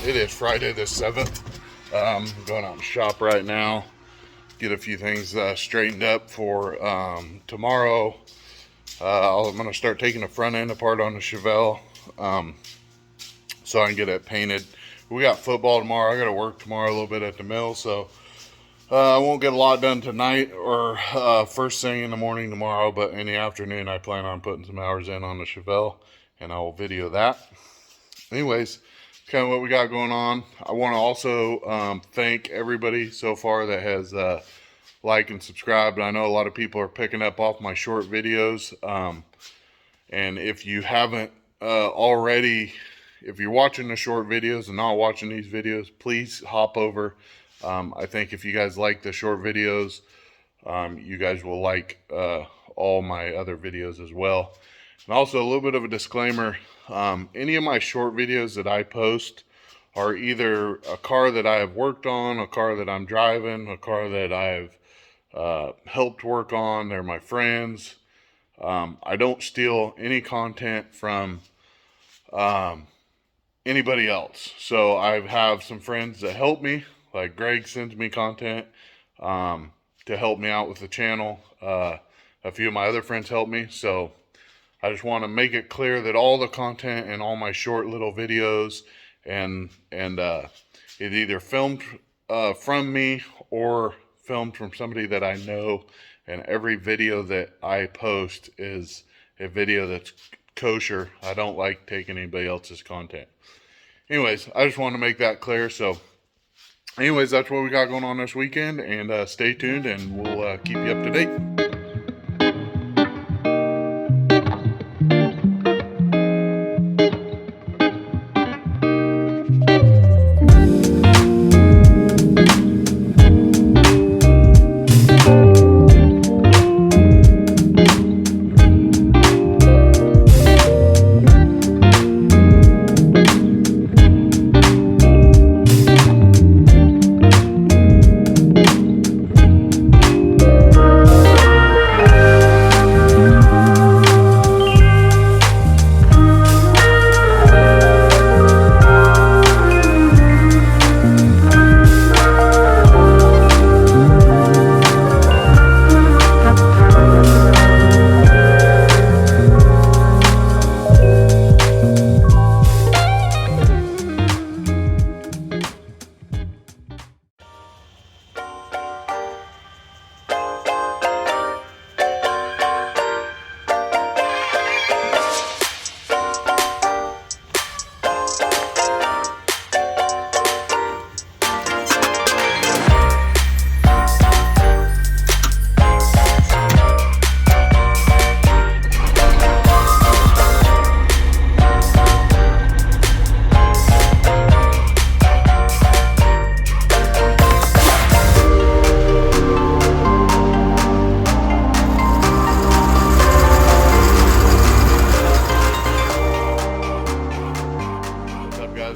It is Friday the 7th. I'm going out and shop right now, get a few things straightened up for tomorrow. I'm going to start taking the front end apart on the Chevelle so I can get it painted. We got football tomorrow. I got to work tomorrow a little bit at the mill, so I won't get a lot done tonight or first thing in the morning tomorrow, but in the afternoon I plan on putting some hours in on the Chevelle, and I will video that. Anyways, kind of what we got going on. I want to also thank everybody so far that has liked and subscribed. I know a lot of people are picking up off my short videos, and if you haven't already, if you're watching the short videos and not watching these videos, please hop over. I think if you guys like the short videos, you guys will like all my other videos as well. And also a little bit of a disclaimer, any of my short videos that I post are either a car that I have worked on, a car that I'm driving, a car that I've helped work on. They're my friends. I don't steal any content from anybody else. So I have some friends that help me, like Greg sends me content to help me out with the channel. A few of my other friends help me, so I just want to make it clear that all the content and all my short little videos and it either filmed from me or filmed from somebody that I know, and every video that I post is a video that's kosher. I don't like taking anybody else's content. Anyways, I just want to make that clear. So anyways, that's what we got going on this weekend, and stay tuned and we'll keep you up to date.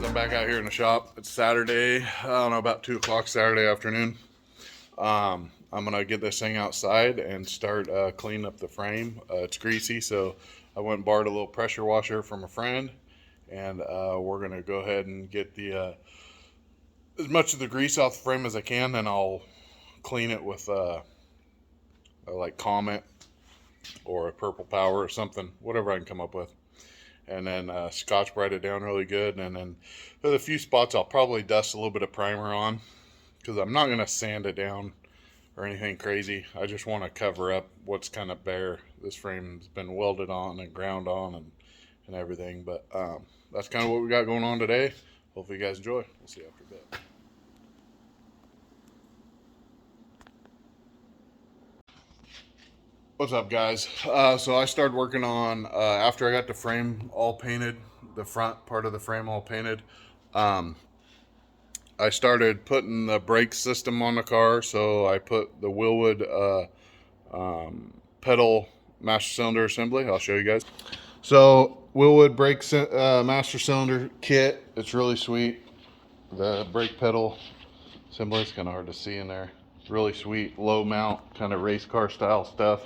I'm back out here in the shop. It's Saturday, I don't know, about 2 o'clock Saturday afternoon. I'm gonna get this thing outside and start cleaning up the frame. It's greasy, so I went and borrowed a little pressure washer from a friend, and we're gonna go ahead and get the as much of the grease off the frame as I can, then I'll clean it with like Comet or a Purple Power or something, whatever I can come up with. And then Scotch Brite it down really good, and then there's a few spots I'll probably dust a little bit of primer on, because I'm not going to sand it down or anything crazy. I just want to cover up what's kind of bare. This frame's been welded on and ground on and everything, but that's kind of what we got going on today. Hopefully you guys enjoy. We'll see you after a bit. What's up, guys? So I started working on, after I got the frame all painted, the front part of the frame all painted, I started putting the brake system on the car. So I put the Willwood pedal master cylinder assembly. I'll show you guys. So Willwood brake master cylinder kit. It's really sweet. The brake pedal assembly, it's kind of hard to see in there. It's really sweet, low mount, kind of race car style stuff.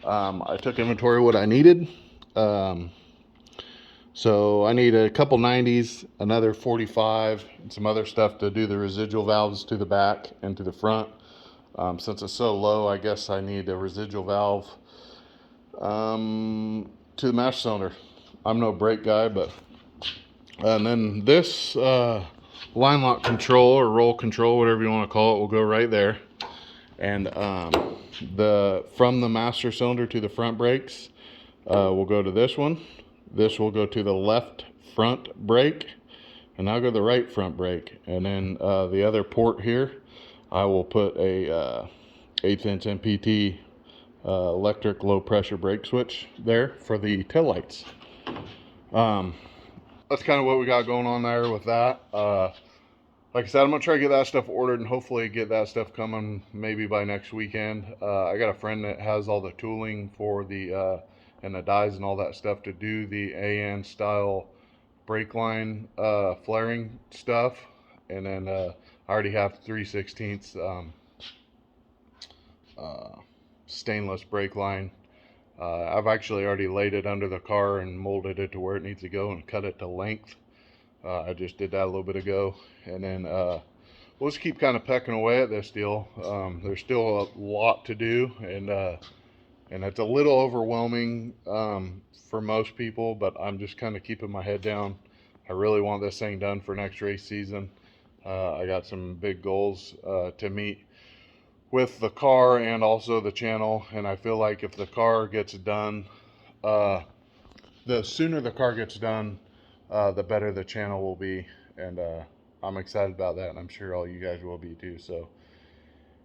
I took inventory of what I needed. So I need a couple 90s, another 45, and some other stuff to do the residual valves to the back and to the front. Since it's so low, I guess I need a residual valve to the master cylinder. I'm no brake guy, but and then this line lock control or roll control, whatever you want to call it, will go right there. And the from the master cylinder to the front brakes will go to this one. This will go to the left front brake, and I'll go to the right front brake. And then the other port here, I will put a 1/8 inch MPT electric low pressure brake switch there for the tail lights. That's kind of what we got going on there with that. Like I said, I'm gonna try to get that stuff ordered and hopefully get that stuff coming maybe by next weekend. I got a friend that has all the tooling for the and the dies and all that stuff to do the AN style brake line flaring stuff. And then I already have 3/16 stainless brake line. I've actually already laid it under the car and molded it to where it needs to go and cut it to length. I just did that a little bit ago. And then we'll just keep kind of pecking away at this deal. There's still a lot to do, and it's a little overwhelming for most people, but I'm just kind of keeping my head down. I really want this thing done for next race season. I got some big goals to meet with the car and also the channel, and I feel like if the car gets done, the sooner the car gets done, the better the channel will be. And I'm excited about that, and I'm sure all you guys will be too. So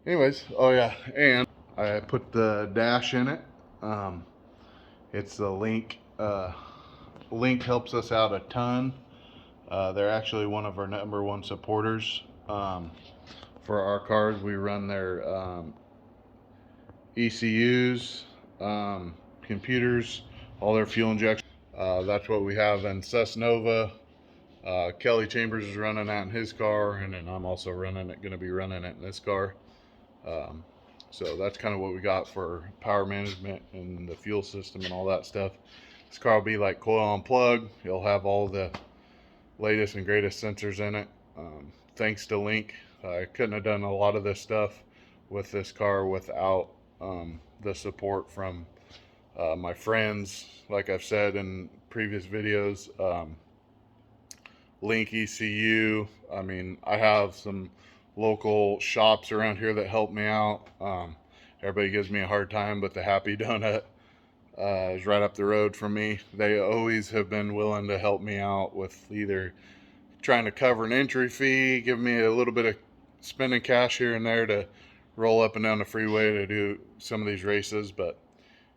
anyways, oh yeah, and I put the dash in it. It's the Link. Link helps us out a ton. They're actually one of our #1 supporters. For our cars, we run their ECUs, computers, all their fuel injection. That's what we have in Cessnova. Kelly Chambers is running that in his car, and then I'm also going to be running it in this car. So that's kind of what we got for power management and the fuel system and all that stuff. This car will be like coil on plug. It'll have all the latest and greatest sensors in it. Thanks to Link, I couldn't have done a lot of this stuff with this car without the support from my friends. Like I've said in previous videos, Link ECU. I mean, I have some local shops around here that help me out. Everybody gives me a hard time, but the Happy Donut is right up the road from me. They always have been willing to help me out with either trying to cover an entry fee, give me a little bit of spending cash here and there to roll up and down the freeway to do some of these races. But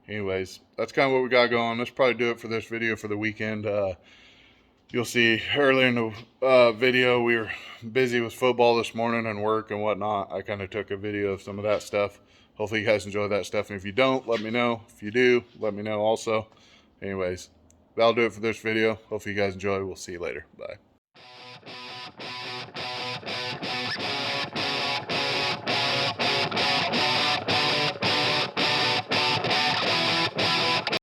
anyways, that's kind of what we got going. Let's probably do it for this video for the weekend. You'll see earlier in the video, we were busy with football this morning and work and whatnot. I kind of took a video of some of that stuff. Hopefully you guys enjoy that stuff. And if you don't, let me know. If you do, let me know also. Anyways, that'll do it for this video. Hopefully you guys enjoy. We'll see you later. Bye.